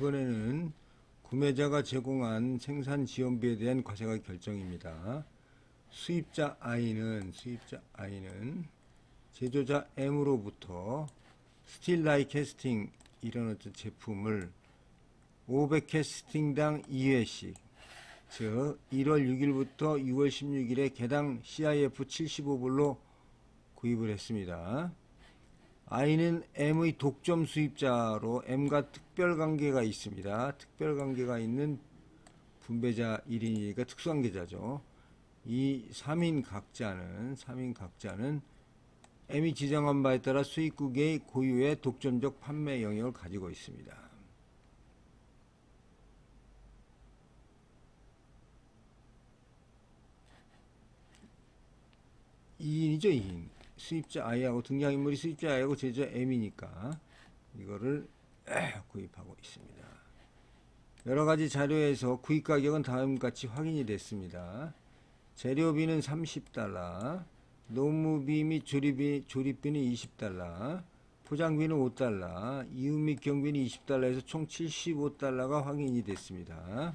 이번에는 구매자가 제공한 생산 지원비에 대한 과세가 결정입니다. 수입자 I는 제조자 M으로부터 스틸 다이 캐스팅 이런 어떤 제품을 500캐스팅당 2회씩, 즉 1월 6일부터 6월 16일에 개당 CIF 75불로 구입을 했습니다. I는 M의 독점 수입자로 M과 특별관계가 있습니다. 특별관계가 있는 분배자 1인이니까 특수관계자죠. 이 3인 각자는 M이 지정한 바에 따라 수입국의 고유의 독점적 판매 영역을 가지고 있습니다. (2인이죠) 2인. 수입자 I하고 등장인물이 수입자 I하고 제조자 M이니까 이거를 구입하고 있습니다. 여러가지 자료에서 구입 가격은 다음같이 확인이 됐습니다. 재료비는 $30, 노무비 및 조립비는 $20, 포장비는 $5, 이웃 및 경비는 $20에서 총 $75가 확인이 됐습니다.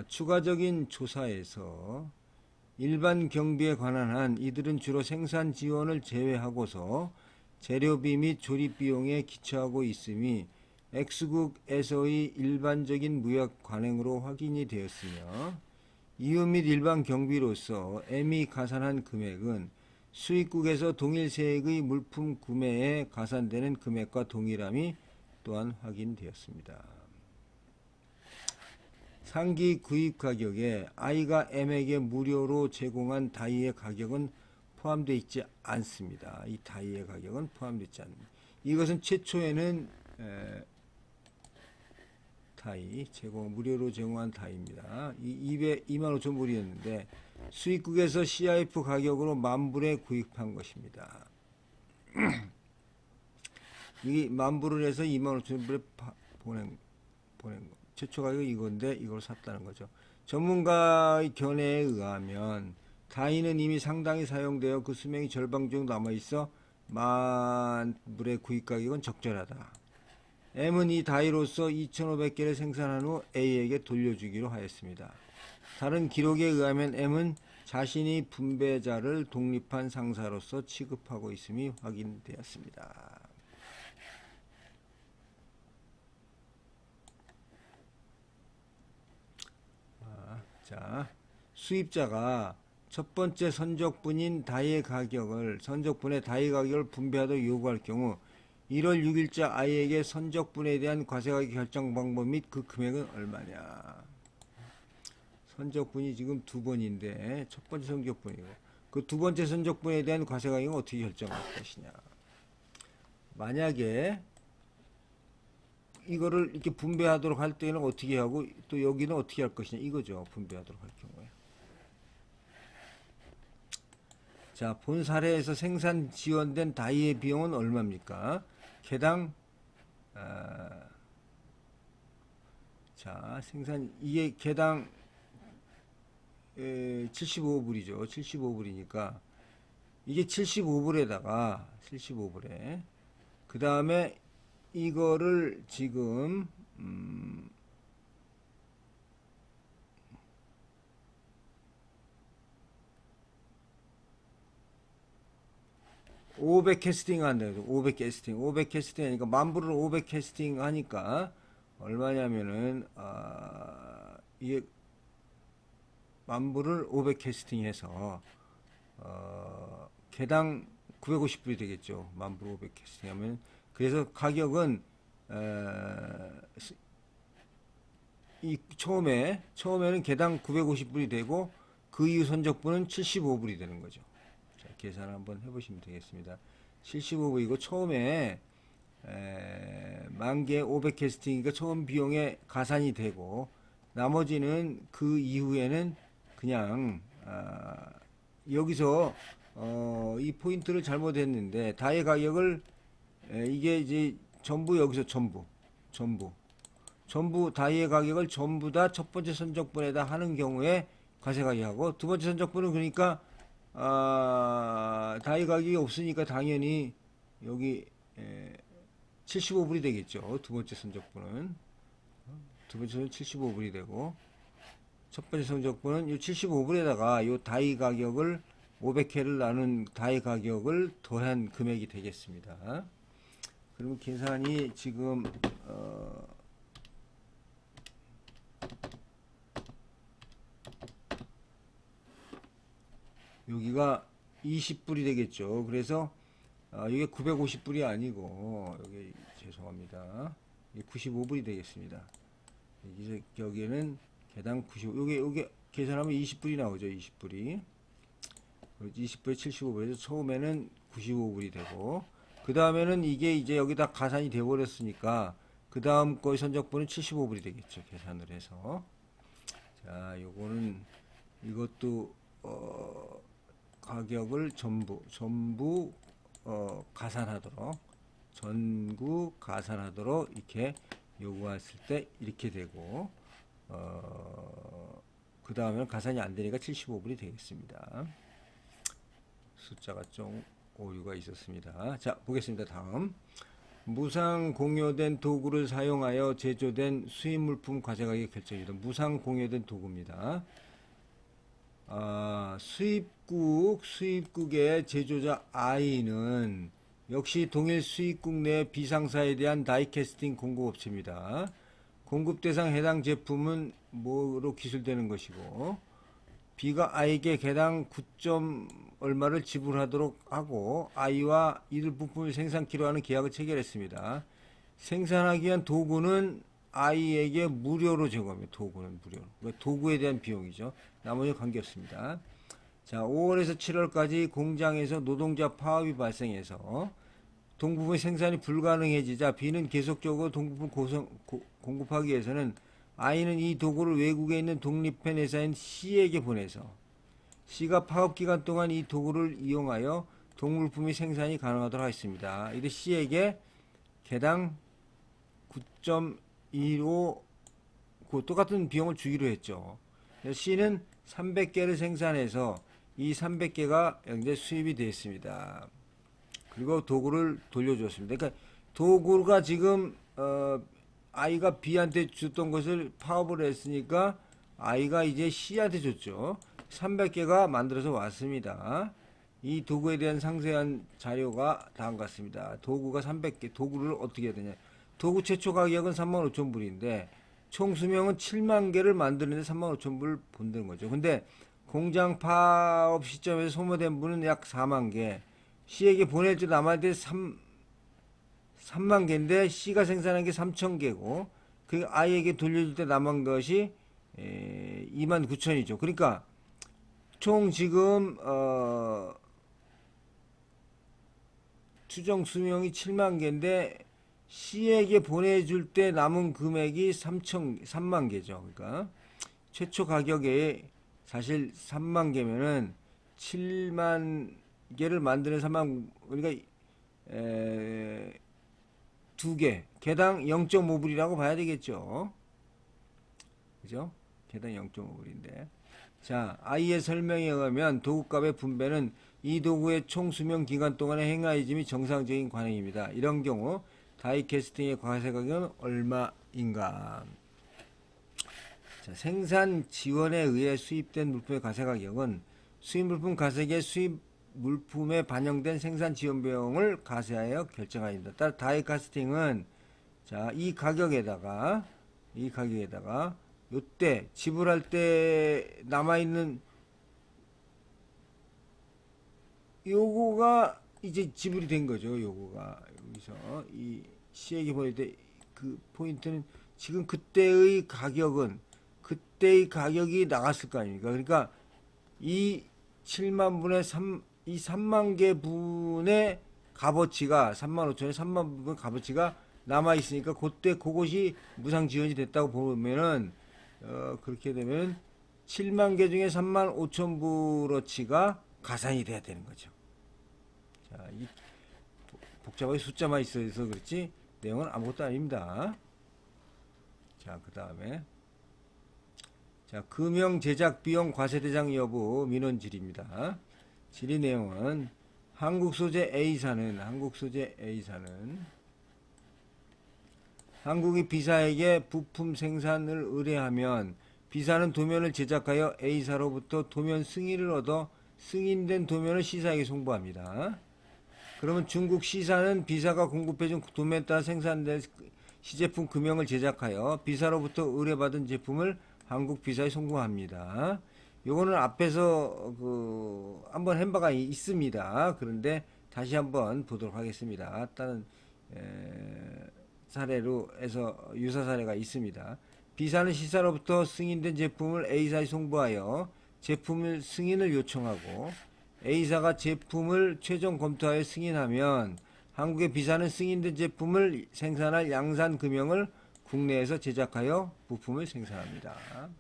추가적인 조사에서 일반 경비에 관한 한 이들은 주로 생산 지원을 제외하고서 재료비 및 조립 비용에 기초하고 있음이 X국에서의 일반적인 무역 관행으로 확인이 되었으며, 이웃 및 일반 경비로서 M이 가산한 금액은 수입국에서 동일 세액의 물품 구매에 가산되는 금액과 동일함이 또한 확인되었습니다. 상기 구입 가격에 I가 M에게 무료로 제공한 다이의 가격은 포함되어 있지 않습니다. 이 다이의 가격은 포함되어 있지 않습니다. 이것은 최초에는 다이 무료로 제공한 다이입니다. 25,000불이었는데 수입국에서 CIF 가격으로 10,000불에 구입한 것입니다. 이 10,000불을 해서 25,000불에 보낸 거. 최초 가격이 이건데 이걸 샀다는 거죠. 전문가의 견해에 의하면 다이는 이미 상당히 사용되어 그 수명이 절반 정도 남아있어 10,000불의 구입 가격은 적절하다. M은 이 다이로서 2,500개를 생산한 후 A에게 돌려주기로 하였습니다. 다른 기록에 의하면 M은 자신이 분배자를 독립한 상사로서 취급하고 있음이 확인되었습니다. 자, 수입자가 첫 번째 선적분의 다이 가격을 분배하도록 요구할 경우 1월 6일자 I에게 선적분에 대한 과세가격 결정 방법 및 그 금액은 얼마냐. 선적분이 지금 2번인데 첫 번째 선적분이고 그 두 번째 선적분에 대한 과세가격은 어떻게 결정할 것이냐. 만약에 이거를 이렇게 분배하도록 할 때는 어떻게 하고 또 여기는 어떻게 할 것이냐 이거죠. 분배하도록 할 경우에. 자, 본 사례에서 생산 지원된 다이의 비용은 얼마입니까? 개당 자, 이게 개당 75불이죠. 75불이니까 이게 75불에다가 75불에 그 다음에 이거를 지금 500캐스팅 한다고. 500캐스팅 하니까 10,000불을 500캐스팅 하니까 얼마냐면은 이게 10,000불을 500캐스팅 해서 개당 950불이 되겠죠. 10,000불 500캐스팅 하면. 그래서 가격은 이 처음에는 개당 950불이 되고 그 이후 선적분은 75불이 되는 거죠. 자, 계산 한번 해보시면 되겠습니다. 75불이고 처음에 10,000개 500캐스팅이니까 처음 비용에 가산이 되고 나머지는 그 이후에는 그냥 여기서 이 포인트를 잘못했는데 다의 가격을 이게 이제 전부 여기서 전부 다이의 가격을 전부 다 첫 번째 선적분에다 하는 경우에 과세가격하고 두 번째 선적분은 그러니까 다이 가격이 없으니까 당연히 여기 75불이 되겠죠. 두 번째 선적분은. 두 번째는 75불이 되고, 첫 번째 선적분은 이 75불에다가 이 다이 가격을 500회를 나눈 다이 가격을 더한 금액이 되겠습니다. 그러면 계산이 지금 여기가 20불이 되겠죠. 그래서 이게 950불이 아니고 여기 죄송합니다. 이게 95불이 되겠습니다. 여기에는 개당 95, 요게 계산하면 20불이 나오죠. 20불이. 20불에 75불에서 처음에는 95불이 되고, 그 다음에는 이게 이제 여기다 가산이 돼 버렸으니까 그 다음 거의 선적분은 75불이 되겠죠. 계산을 해서. 자, 요거는 이것도 가격을 전부 가산하도록, 전부 가산하도록 이렇게 요구했을 때 이렇게 되고, 그 다음에는 가산이 안 되니까 75불이 되겠습니다. 숫자가 좀 오류가 있었습니다. 자, 보겠습니다. 다음. 무상 공여된 도구를 사용하여 제조된 수입 물품 과세 가격 결정입니다. 무상 공여된 도구입니다. 수입국의 제조자 I는 역시 동일 수입국 내 B상사에 대한 다이캐스팅 공급업체입니다. 공급 대상 해당 제품은 뭐로 기술되는 것이고, B가 I에게 개당 9점 얼마를 지불하도록 하고 I와 이들 부품을 생산키로 하는 계약을 체결했습니다. 생산하기 위한 도구는 I에게 무료로 제공합니다. 도구는 무료로. 그러니까 도구에 대한 비용이죠. 나머지 관계없습니다. 자, 5월에서 7월까지 공장에서 노동자 파업이 발생해서 동부품 생산이 불가능해지자 B는 계속적으로 동부품 공급하기 위해서는 I는 이 도구를 외국에 있는 독립한 회사인 C에게 보내서 C가 파업 기간 동안 이 도구를 이용하여 동물품이 생산이 가능하도록 하였습니다. 이때 C에게 개당 9.15 똑같은 비용을 주기로 했죠. C는 300개를 생산해서 이 300개가 이제 수입이 됐습니다. 그리고 도구를 돌려줬습니다. 그러니까 도구가 지금 I가 B한테 줬던 것을 파업을 했으니까 I가 이제 C한테 줬죠. 300개가 만들어서 왔습니다. 이 도구에 대한 상세한 자료가 다음과 같습니다. 도구가 300개, 도구를 어떻게 해야 되냐. 도구 최초 가격은 35,000불인데 총 수명은 7만 개를 만드는데 35,000불 본다는 거죠. 근데 공장 파업 시점에서 소모된 분은 약 4만 개. C에게 보낼 때 남아야 돼 3만 개인데 C가 생산한 게 3,000개고 그 I에게 돌려줄 때 남은 것이 29,000이죠. 그러니까 총 지금 추정 수명이 7만 개인데 C에게 보내줄 때 남은 금액이 3만 개죠. 그러니까 최초 가격에 사실 3만 개면은 7만 개를 만드는 3만, 그러니까 2개, 개당 0.5불이라고 봐야 되겠죠. 그죠? 개당 0.5불인데. 자, I의 설명에 의하면 도구값의 분배는 이 도구의 총 수명 기간 동안의 행하이즘이 정상적인 관행입니다. 이런 경우 다이캐스팅의 과세 가격은 얼마인가? 자, 생산 지원에 의해 수입된 물품의 과세 가격은 수입 물품 가격의 수입 물품에 반영된 생산 지원 비용을 과세하여 결정합니다. 따라 다이캐스팅은 자, 이 가격에다가 요때 지불할 때 남아있는 요거가 이제 지불이 된 거죠. 요거가 여기서 이 C에게 보낼 때 그 포인트는 지금 그때의 가격이 나갔을 거 아닙니까? 그러니까 이 7만 분의 3, 이 3만 개 분의 값어치가 3만 5천에 3만 분 값어치가 남아 있으니까 그때 그것이 무상 지원이 됐다고 보면은 그렇게 되면 7만 개 중에 3만 5천 불어치가 가산이 돼야 되는 거죠. 자, 이 복잡하게 숫자만 있어서 그렇지 내용은 아무것도 아닙니다. 자, 그 다음에 자, 금형 제작 비용 과세 대상 여부 민원 질의입니다. 질의 내용은 한국 소재 A사는 한국이 B사에게 부품 생산을 의뢰하면 B사는 도면을 제작하여 A사로부터 도면 승인을 얻어 승인된 도면을 C사에게 송부합니다. 그러면 중국 C사는 B사가 공급해준 도면에 따라 생산된 시제품 금형을 제작하여 B사로부터 의뢰받은 제품을 한국 B사에 송부합니다. 요거는 앞에서 한번 한 바가 있습니다. 그런데 다시 한번 보도록 하겠습니다. 다른 사례로 해서 유사 사례가 있습니다. B사는 C사로부터 승인된 제품을 A사에 송부하여 제품을 승인을 요청하고 A사가 제품을 최종 검토하여 승인하면 한국의 B사는 승인된 제품을 생산할 양산 금형을 국내에서 제작하여 부품을 생산합니다.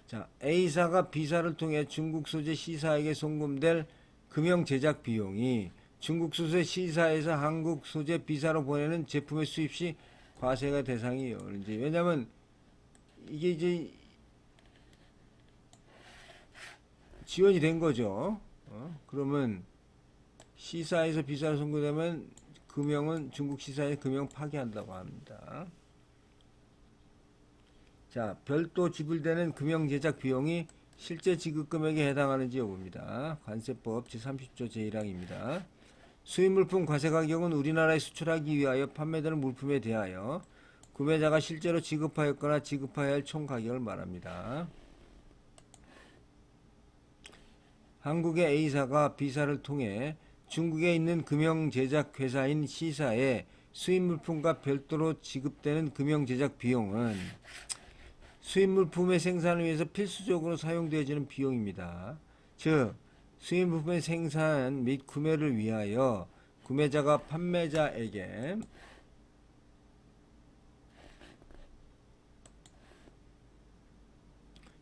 자, A사가 B사를 통해 중국 소재 C사에게 송금될 금형 제작 비용이 중국 소재 C사에서 한국 소재 B사로 보내는 제품의 수입 시 과세가 대상이에요. 이제 왜냐면 이게 이제 지원이 된 거죠. 그러면 C사에서 B사로 송금되면 금형은 중국 C사에 금형 파기한다고 합니다. 자, 별도 지불되는 금형 제작 비용이 실제 지급 금액에 해당하는지 여부입니다. 관세법 제30조 제1항입니다. 수입 물품 과세 가격은 우리나라에 수출하기 위하여 판매되는 물품에 대하여 구매자가 실제로 지급하였거나 지급해야 할 총 가격을 말합니다. 한국의 A사가 B사를 통해 중국에 있는 금형 제작 회사인 C사에 수입 물품과 별도로 지급되는 금형 제작 비용은 수입 물품의 생산을 위해서 필수적으로 사용되어지는 비용입니다. 즉, 수입 물품의 생산 및 구매를 위하여 구매자가 판매자에게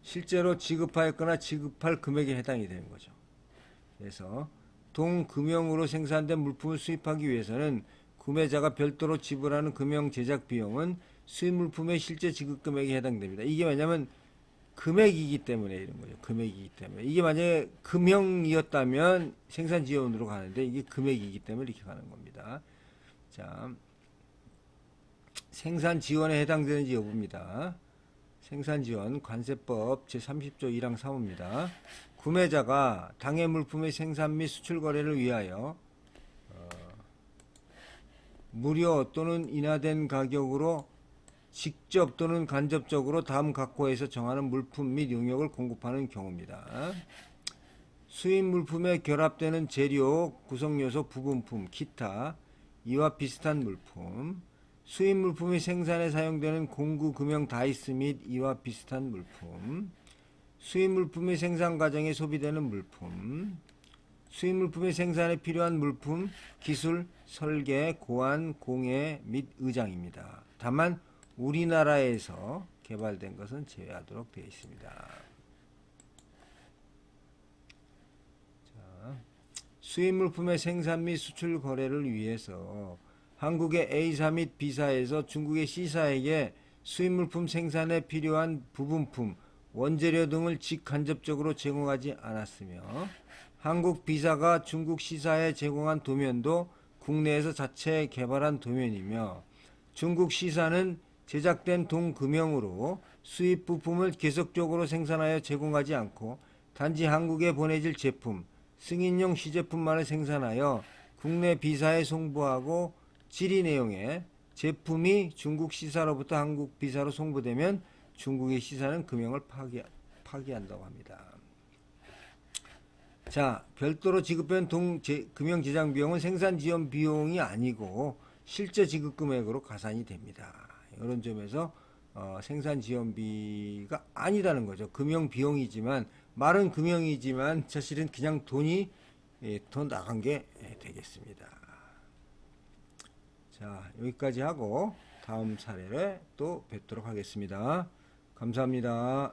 실제로 지급하였거나 지급할 금액에 해당이 되는 거죠. 그래서 동금형으로 생산된 물품을 수입하기 위해서는 구매자가 별도로 지불하는 금형 제작 비용은 수입 물품의 실제 지급 금액에 해당됩니다. 이게 왜냐면 금액이기 때문에 이런 거죠. 금액이기 때문에. 이게 만약에 금형이었다면 생산 지원으로 가는데 이게 금액이기 때문에 이렇게 가는 겁니다. 자, 생산 지원에 해당되는지 여부입니다. 생산 지원 관세법 제30조 1항 3호입니다. 구매자가 당해 물품의 생산 및 수출 거래를 위하여 무료 또는 인하된 가격으로 직접 또는 간접적으로 다음 각호에서 정하는 물품 및 용역을 공급하는 경우입니다. 수입 물품에 결합되는 재료, 구성요소, 부분품, 기타, 이와 비슷한 물품, 수입 물품의 생산에 사용되는 공구, 금형, 다이스 및 이와 비슷한 물품, 수입 물품의 생산 과정에 소비되는 물품, 수입 물품의 생산에 필요한 물품, 기술, 설계, 고안, 공예 및 의장입니다. 다만 우리나라에서 개발된 것은 제외하도록 되어 있습니다. 자, 수입 물품의 생산 및 수출 거래를 위해서 한국의 A사 및 B사에서 중국의 C사에게 수입 물품 생산에 필요한 부분품, 원재료 등을 직간접적으로 제공하지 않았으며 한국 B사가 중국 C사에 제공한 도면도 국내에서 자체 개발한 도면이며 중국 C사는 제작된 동금형으로 수입 부품을 계속적으로 생산하여 제공하지 않고 단지 한국에 보내질 제품, 승인용 시제품만을 생산하여 국내 B사에 송부하고 질의 내용의 제품이 중국 C사로부터 한국 B사로 송부되면 중국의 C사는 금형을 파기한다고 합니다. 자, 별도로 지급된 금형 제작 비용은 생산 지원 비용이 아니고 실제 지급 금액으로 가산이 됩니다. 이런 점에서 생산 지원비가 아니다는 거죠. 금형 비용이지만 말은 금형이지만 사실은 그냥 돈이 더 나간 게 되겠습니다. 자, 여기까지 하고 다음 사례를 또 뵙도록 하겠습니다. 감사합니다.